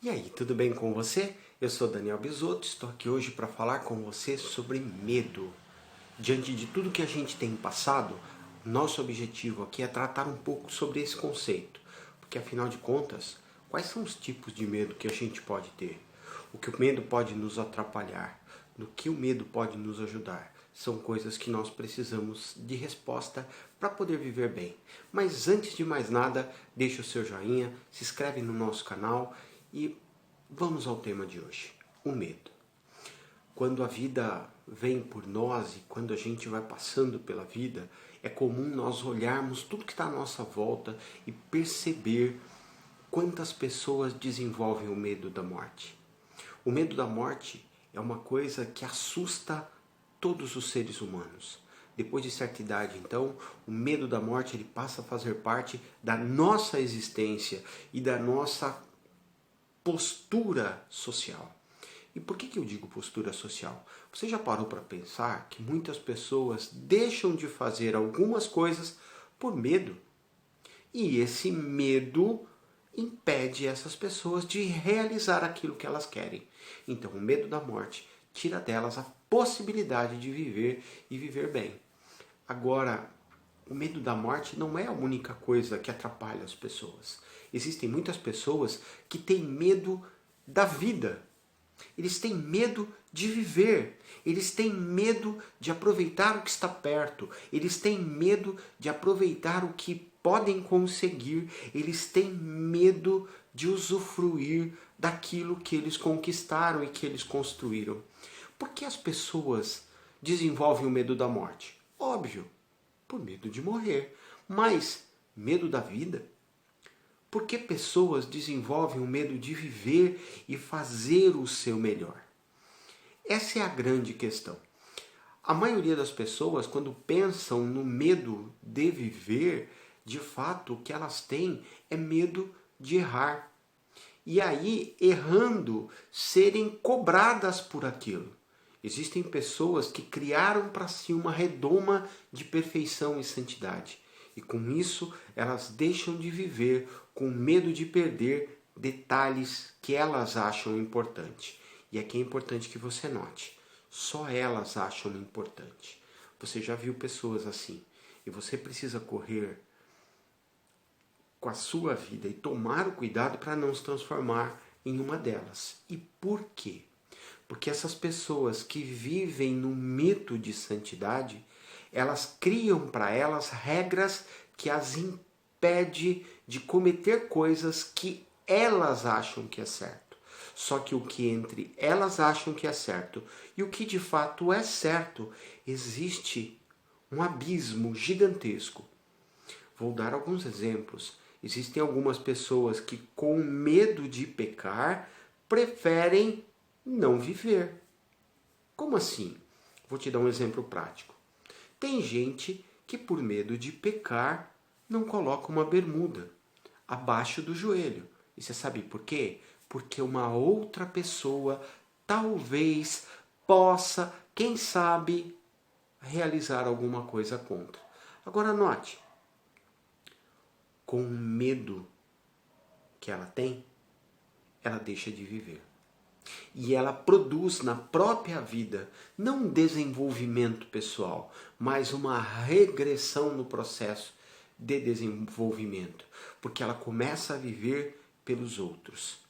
E aí, tudo bem com você? Eu sou Daniel Bisotto, estou aqui hoje para falar com você sobre medo. Diante de tudo que a gente tem passado, nosso objetivo aqui é tratar um pouco sobre esse conceito. Porque afinal de contas, quais são os tipos de medo que a gente pode ter? O que o medo pode nos atrapalhar? No que o medo pode nos ajudar? São coisas que nós precisamos de resposta para poder viver bem. Mas antes de mais nada, deixa o seu joinha, se inscreve no nosso canal e vamos ao tema de hoje, o medo. Quando a vida vem por nós e quando a gente vai passando pela vida, é comum nós olharmos tudo que está à nossa volta e perceber quantas pessoas desenvolvem o medo da morte. O medo da morte é uma coisa que assusta todos os seres humanos. Depois de certa idade, então, o medo da morte ele passa a fazer parte da nossa existência e da nossa postura social. E por que eu digo postura social? Você já parou para pensar que muitas pessoas deixam de fazer algumas coisas por medo? E esse medo impede essas pessoas de realizar aquilo que elas querem. Então, o medo da morte tira delas a possibilidade de viver e viver bem. Agora, o medo da morte não é a única coisa que atrapalha as pessoas. Existem muitas pessoas que têm medo da vida. Eles têm medo de viver. Eles têm medo de aproveitar o que está perto. Eles têm medo de aproveitar o que podem conseguir. Eles têm medo de usufruir daquilo que eles conquistaram e que eles construíram. Por que as pessoas desenvolvem o medo da morte? Óbvio, por medo de morrer. Mas medo da vida? Por que pessoas desenvolvem o medo de viver e fazer o seu melhor? Essa é a grande questão. A maioria das pessoas, quando pensam no medo de viver, de fato o que elas têm é medo de errar. E aí, errando, serem cobradas por aquilo. Existem pessoas que criaram para si uma redoma de perfeição e santidade. E com isso, elas deixam de viver com medo de perder detalhes que elas acham importante. E aqui é importante que você note, só elas acham importante. Você já viu pessoas assim, e você precisa correr com a sua vida e tomar o cuidado para não se transformar em uma delas. E por quê? Porque essas pessoas que vivem no mito de santidade, elas criam para elas regras que as impede de cometer coisas que elas acham que é certo. Só que o que entre elas acham que é certo e o que de fato é certo, existe um abismo gigantesco. Vou dar alguns exemplos. Existem algumas pessoas que, com medo de pecar, preferem não viver. Como assim? Vou te dar um exemplo prático. Tem gente que, por medo de pecar, não coloca uma bermuda abaixo do joelho. E você sabe por quê? Porque uma outra pessoa talvez possa, quem sabe, realizar alguma coisa contra. Agora note, com o medo que ela tem, ela deixa de viver. E ela produz na própria vida, não um desenvolvimento pessoal, mas uma regressão no processo de desenvolvimento. Porque ela começa a viver pelos outros.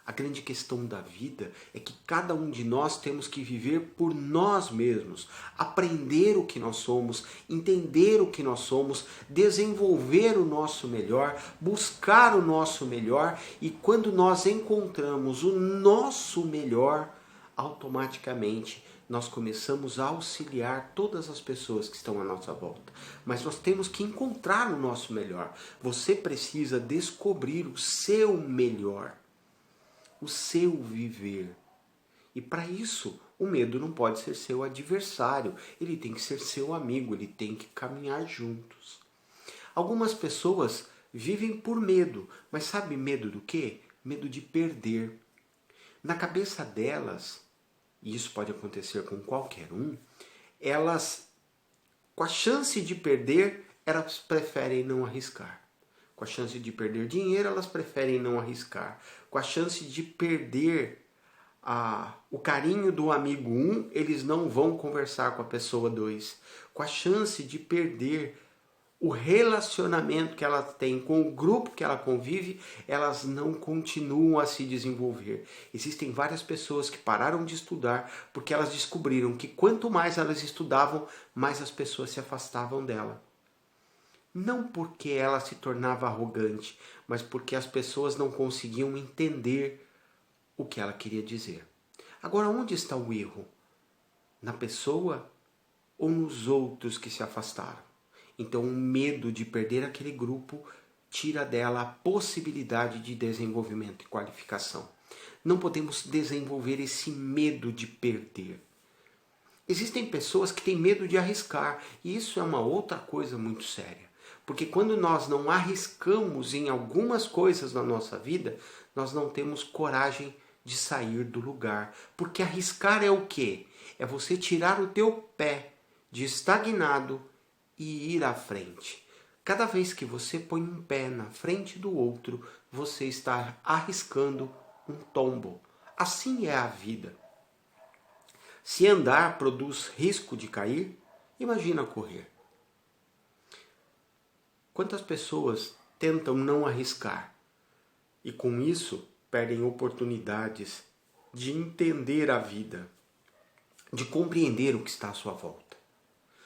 A grande questão da vida é que cada um de nós temos que viver por nós mesmos, aprender o que nós somos, entender o que nós somos, desenvolver o nosso melhor, buscar o nosso melhor, e quando nós encontramos o nosso melhor, automaticamente nós começamos a auxiliar todas as pessoas que estão à nossa volta. Mas nós temos que encontrar o nosso melhor. Você precisa descobrir o seu melhor, o seu viver. E para isso, o medo não pode ser seu adversário, ele tem que ser seu amigo, ele tem que caminhar juntos. Algumas pessoas vivem por medo, mas sabe medo do quê? Medo de perder. Na cabeça delas, e isso pode acontecer com qualquer um, elas, com a chance de perder, elas preferem não arriscar. Com a chance de perder dinheiro, elas preferem não arriscar. com a chance de perder o carinho do amigo 1, eles não vão conversar com a pessoa 2. Com a chance de perder o relacionamento que ela tem com o grupo que ela convive, elas não continuam a se desenvolver. Existem várias pessoas que pararam de estudar porque elas descobriram que quanto mais elas estudavam, mais as pessoas se afastavam dela. Não porque ela se tornava arrogante, mas porque as pessoas não conseguiam entender o que ela queria dizer. Agora, onde está o erro? Na pessoa ou nos outros que se afastaram? Então, o medo de perder aquele grupo tira dela a possibilidade de desenvolvimento e qualificação. Não podemos desenvolver esse medo de perder. Existem pessoas que têm medo de arriscar, e isso é uma outra coisa muito séria. Porque quando nós não arriscamos em algumas coisas na nossa vida, nós não temos coragem de sair do lugar. Porque arriscar é o quê? É você tirar o teu pé de estagnado e ir à frente. Cada vez que você põe um pé na frente do outro, você está arriscando um tombo. Assim é a vida. Se andar produz risco de cair, imagina correr. Quantas pessoas tentam não arriscar e com isso perdem oportunidades de entender a vida, de compreender o que está à sua volta?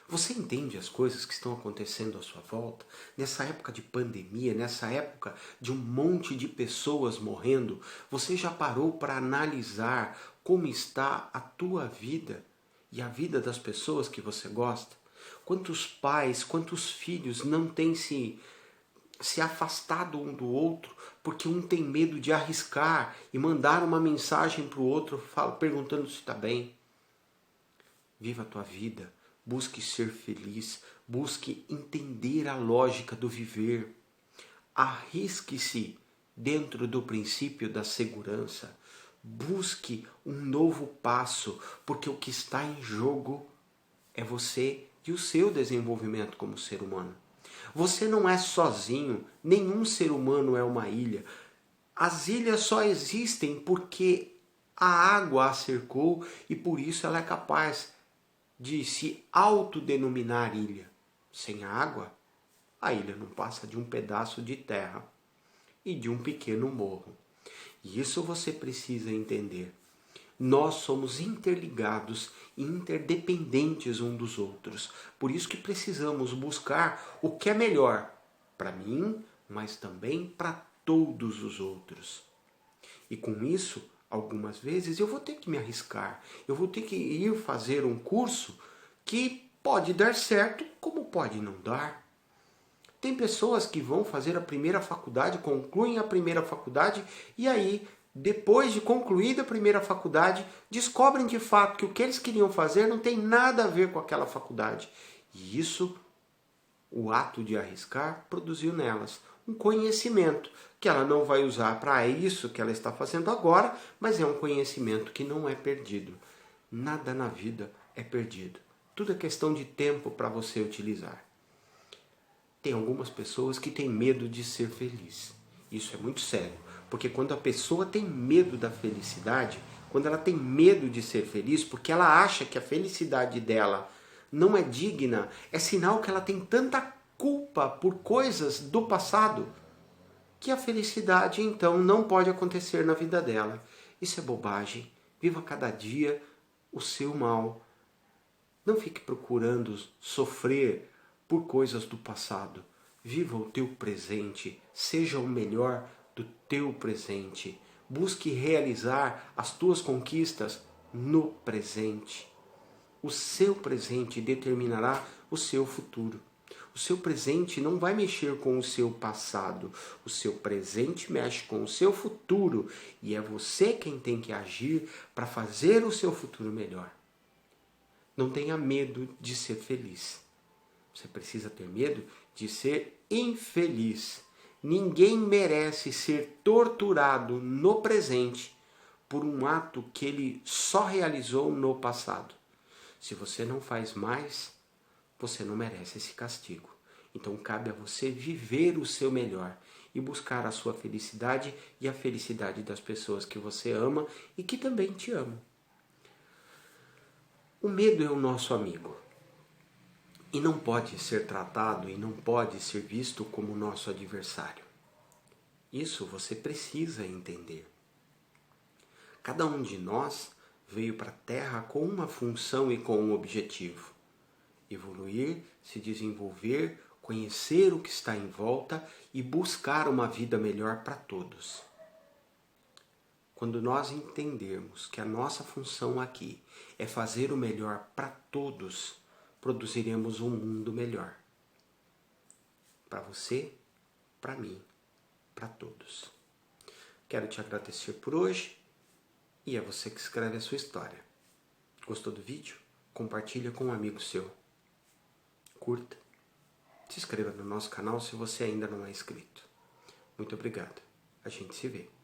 Você entende as coisas que estão acontecendo à sua volta? Nessa época de pandemia, nessa época de um monte de pessoas morrendo, você já parou para analisar como está a tua vida e a vida das pessoas que você gosta? Quantos pais, quantos filhos não têm se afastado um do outro porque um tem medo de arriscar e mandar uma mensagem para o outro perguntando se está bem? Viva a tua vida. Busque ser feliz, busque entender a lógica do viver. Arrisque-se dentro do princípio da segurança. Busque um novo passo, porque o que está em jogo é você e o seu desenvolvimento como ser humano. Você não é sozinho, nenhum ser humano é uma ilha. As ilhas só existem porque a água a cercou e por isso ela é capaz de se autodenominar ilha. Sem água, a ilha não passa de um pedaço de terra e de um pequeno morro. E isso você precisa entender. Nós somos interligados e interdependentes uns dos outros. Por isso que precisamos buscar o que é melhor para mim, mas também para todos os outros. E com isso, algumas vezes eu vou ter que me arriscar. Eu vou ter que ir fazer um curso que pode dar certo, como pode não dar. Tem pessoas que vão fazer a primeira faculdade, concluem a primeira faculdade e aí, depois de concluída a primeira faculdade, descobrem de fato que o que eles queriam fazer não tem nada a ver com aquela faculdade. E isso, o ato de arriscar, produziu nelas um conhecimento que ela não vai usar para isso que ela está fazendo agora, mas é um conhecimento que não é perdido. Nada na vida é perdido. Tudo é questão de tempo para você utilizar. Tem algumas pessoas que têm medo de ser feliz. Isso é muito sério, porque quando a pessoa tem medo da felicidade, quando ela tem medo de ser feliz, porque ela acha que a felicidade dela não é digna, é sinal que ela tem tanta culpa por coisas do passado que a felicidade então não pode acontecer na vida dela. Isso é bobagem. Viva cada dia o seu mal. Não fique procurando sofrer por coisas do passado. Viva o teu presente. Seja o melhor do teu presente. Busque realizar as tuas conquistas no presente. O seu presente determinará o seu futuro. O seu presente não vai mexer com o seu passado. O seu presente mexe com o seu futuro. E é você quem tem que agir para fazer o seu futuro melhor. Não tenha medo de ser feliz. Você precisa ter medo de ser infeliz. Ninguém merece ser torturado no presente por um ato que ele só realizou no passado. Se você não faz mais, você não merece esse castigo. Então cabe a você viver o seu melhor e buscar a sua felicidade e a felicidade das pessoas que você ama e que também te amam. O medo é o nosso amigo e não pode ser tratado e não pode ser visto como nosso adversário. Isso você precisa entender. Cada um de nós veio para a Terra com uma função e com um objetivo: evoluir, se desenvolver, conhecer o que está em volta e buscar uma vida melhor para todos. Quando nós entendermos que a nossa função aqui é fazer o melhor para todos, produziremos um mundo melhor. Para você, para mim, para todos. Quero te agradecer por hoje e é você que escreve a sua história. Gostou do vídeo? Compartilha com um amigo seu. Curta. Se inscreva no nosso canal se você ainda não é inscrito. Muito obrigado. A gente se vê.